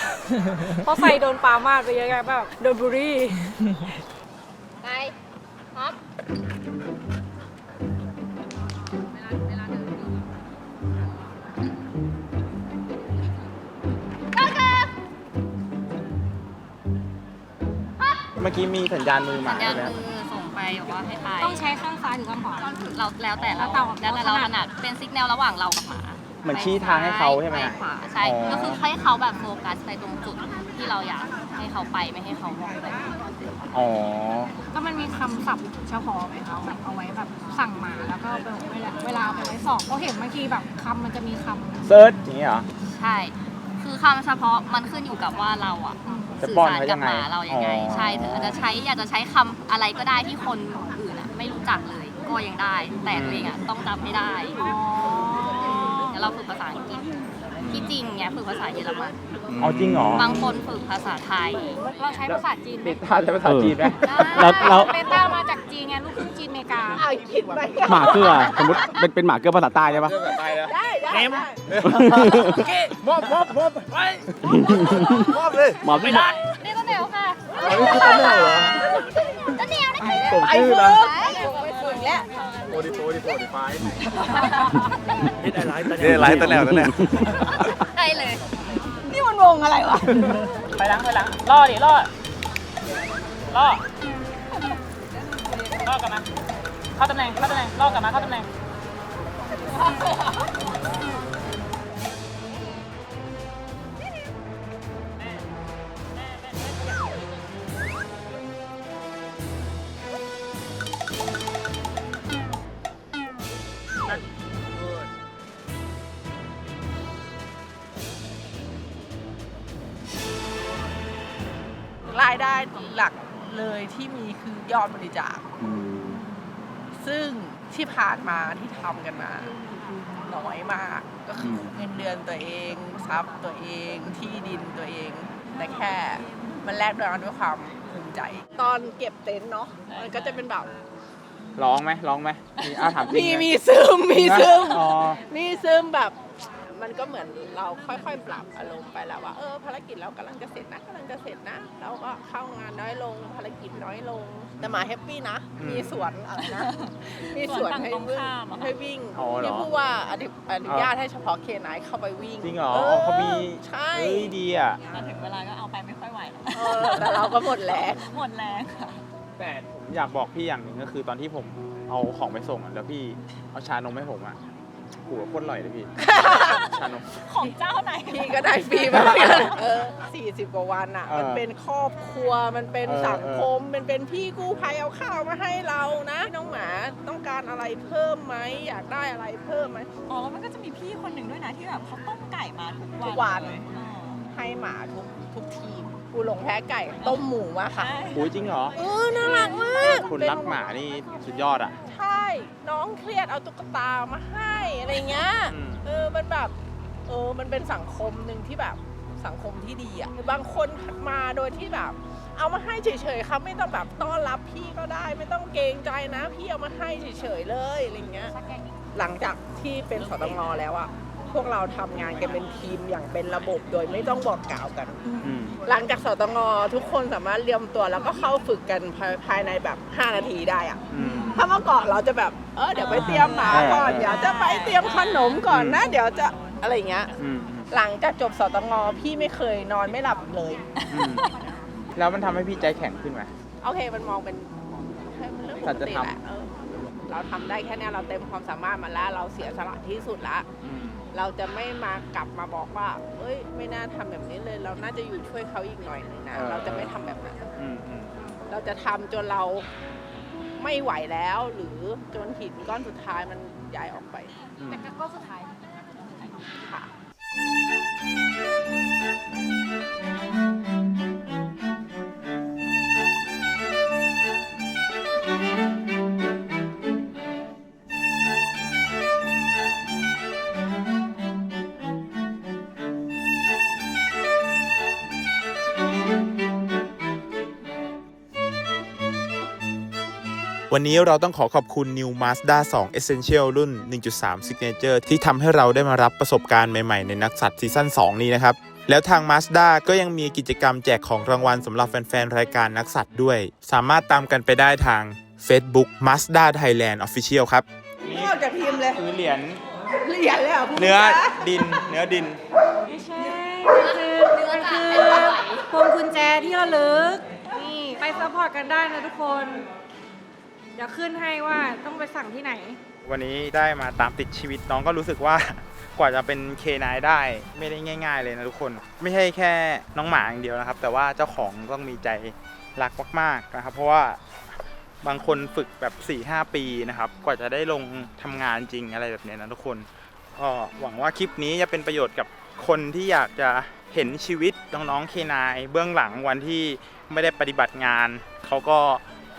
เพราะไฟโดนปลามากไปเยอะแยะแบบโดนบุรี่ ไปครับ เมื่อกี้มีสัญญาณมือหมา สัญญาณ ใช่ไหม มือส่งไปบอกว่าให้ไป ต้องใช้ข้างซ้ายหรือข้างขวา เราแล้วแต่เรา แล้วแต่ เรา เรา ถนัดเป็นซิกแนลระหว่างเรากับหมา เหมือนชี้ทางให้เขาใช่ไหม ปขวาใช่ อ๋อ ก็คือให้เขาแบบโฟกัสไปตรงจุดที่เราอยากให้เขาไปไม่ให้เขามองไป อ๋อ ก็มันมีคำศัพท์เฉพาะไหมคะแบบเอาไว้แบบสั่งหมาแล้วก็แบบเวลาเอาไปไว้สอบก็เห็นบางทีแบบคำมันจะมีคำ เซิร์ชอย่างนี้เหรอ ใช่ คือคำเฉพาะมันขึ้นอยู่กับว่าเราอะ จะ สื่อ ป้อน สาร เขา กั ยั บ ง ห ไง มาเรายังไง อ๋อ ใช่ถึงอาจจะอยากจะใช้คำอะไรก็ได้ที่คนอื่นอะไม่รู้จักเลยก็ยังได้ แต่ตัวเองอะต้องจำให้ได้เดี๋ยวเราฝึกภาษาอังกฤษที่จริงเนี่ยฝึกภาษาเยอรมัน เอาจริงเหรอ บางคนฝึกภาษาไทย เราใช้ภาษาจีนไหม เบต้าใช้ภาษาจีนไหม เรา เบต้ามาจากจีนไงลูกครึ่งจีนอเมริกา หมาเกลือสมมติเป็นหมาเกลือภาษาใต้ใช่ปะ ได้ เอ็มมอบไปมอบเลย หมอบไม่ได้ นี่ต้นเหนียวค่ะ อันนี้คือต้นแม่เหรอ ต้นเหนียวนะ ผมชื่อนะ ไปฝึกแล้ว โปรดิไฟนี่ได้ไลฟ์ นี่ไลฟ์ตั้งแล้ว ได้เลย นี่มันวงอะไรวะ ไปหลังล่อดิล่อกลับมาเข้าตำแหน่งล่อกลับมาเข้าตำแหน่ง รายได้หลักเลยที่มีคือยอดบริจาคซึ่งที่ผ่านมาที่ทำกันมาน้อยมากก็คือเงินเดือนตัวเองทรัพย์ตัวเองที่ดินตัวเองแต่แค่มันแลกด้วยความภูมิใจตอนเก็บเต็นท์เนาะมันก็จะเป็นแบบร้องไหมมีถามจริงมีซึมอ๋อมีซึมแบบมันก็เหมือนเราค่อยๆปรับอารมณ์ไปแล้วว่าภารกิจเรากำลังจะเสร็จนะเราก็เข้างานน้อยลงภารกิจน้อยลงแต่หมาแฮปปี้นะมีสวนอะไรนะมีสวนให้วิ่งที่พูดว่าอนุญาตให้เฉพาะเคนายเข้าไปวิ่งจริงเหรอเขามีใช่ดีอ่ะแต่ถึงเวลาก็เอาไปไม่ค่อยไหวแต่เราก็หมดแรง ค่ะแต่ผมอยากบอกพี่อย่างหนึ่งก็คือตอนที่ผมเอาของไปส่งแล้วพี่เอาชานมให้ผมอ่ะโคตรอร่อยเลยพี่ ชานมของเจ้าไหนพี่ก็ได้ฟรีมา40 กว่าวันอ่ะมันเป็นครอบครัวมันเป็นสังคมมันเป็นพี่กู้ภัยเอาข้าวมาให้เรานะน้องหมาต้องการอะไรเพิ่มไหมอยากได้อะไรเพิ่มไหมแล้วมันก็จะมีพี่คนหนึ่งด้วยนะที่แบบเขาต้มไก่มาทุกวันให้หมาทุกทีมกูหลงแพ้ไก่ต้มหมูมาค่ะโอ้ยจริงเหรอน่ารักมากคนรักหมานี่สุดยอดอ่ะใช่น้องเครียดเอาตุ๊กตามาให้อะไรเงี้ยมันแบบมันเป็นสังคมหนึ่งที่แบบสังคมที่ดีอ่ะบางคนมาโดยที่แบบเอามาให้เฉยๆครับไม่ต้องแบบต้อนรับพี่ก็ได้ไม่ต้องเกรงใจนะพี่เอามาให้เฉยๆเลยอะไรเงี้ยหลังจากที่เป็นสตง.แล้วอ่ะพวกเราทำงานกันเป็นทีมอย่างเป็นระบบโดยไม่ต้องบอกกล่าวกันหลังจากสตง.ทุกคนสามารถเรียมตัวแล้วก็เข้าฝึกกันภายในแบบ5 นาทีได้อะถ้าเมื่อก่อนเราจะแบบเดี๋ยวไปเตรียมหมาก่อนเดี๋ยวจะไปเตรียมขนมก่อนนะเดี๋ยวจะอะไรเงี้ยหลังจากจบสตง.พี่ไม่เคยนอนไม่หลับเลยแล้วมันทำให้พี่ใจแข็งขึ้นไหมโอเคมันมองเป็นเรื่องปกติแหละเราทำได้แค่นี้เราเต็มความสามารถมาแล้วเราเสียสละที่สุดละเราจะไม่กลับมาบอกว่าไม่น่าทำแบบนี้เลยเราน่าจะอยู่ช่วยเขาอีกหน่อยนึงนะเราจะไม่ทำแบบนั้นเราจะทำจนเราไม่ไหวแล้วหรือจนหินก้อนสุดท้ายมันย้ายออกไปแต่ก็สุดท้ายค่ะวันนี้เราต้องขอบคุณ New Mazda 2 Essential รุ่น 1.3 Signature ที่ทำให้เราได้มารับประสบการณ์ใหม่ๆในนักสัตว์ซีซั่น 2 นี้นะครับแล้วทาง Mazda ก็ยังมีกิจกรรมแจกของรางวัลสำหรับแฟนๆรายการนักสัตว์ด้วยสามารถตามกันไปได้ทาง Facebook Mazda Thailand Official ครับนี่ออกจากทีมเลยคือเหรียญเลยเหรอเนื้อดินไม่ใช่มันคือพวงกุญแจที่ระลึกนี่ไปซัพพอร์ตกันได้นะทุกคนเดี๋ยวขึ้นให้ว่าต้องไปสั่งที่ไหนวันนี้ได้มาตามติดชีวิตน้องก็รู้สึกว่ากว่าจะเป็นเคนายได้ไม่ได้ง่ายๆเลยนะทุกคนไม่ใช่แค่น้องหมาอย่างเดียวนะครับแต่ว่าเจ้าของต้องมีใจรักมากๆนะครับเพราะว่าบางคนฝึกแบบ 4-5 ปีนะครับกว่าจะได้ลงทำงานจริงอะไรแบบนี้นะทุกคนก็หวังว่าคลิปนี้จะเป็นประโยชน์กับคนที่อยากจะเห็นชีวิตน้องๆเคนายเบื้องหลังวันที่ไม่ได้ปฏิบัติงานเขาก็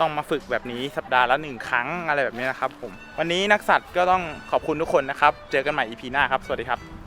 ต้องมาฝึกแบบนี้สัปดาห์ละ1 ครั้งอะไรแบบนี้นะครับผมวันนี้นักสัตว์ก็ต้องขอบคุณทุกคนนะครับเจอกันใหม่ EP หน้าครับสวัสดีครับ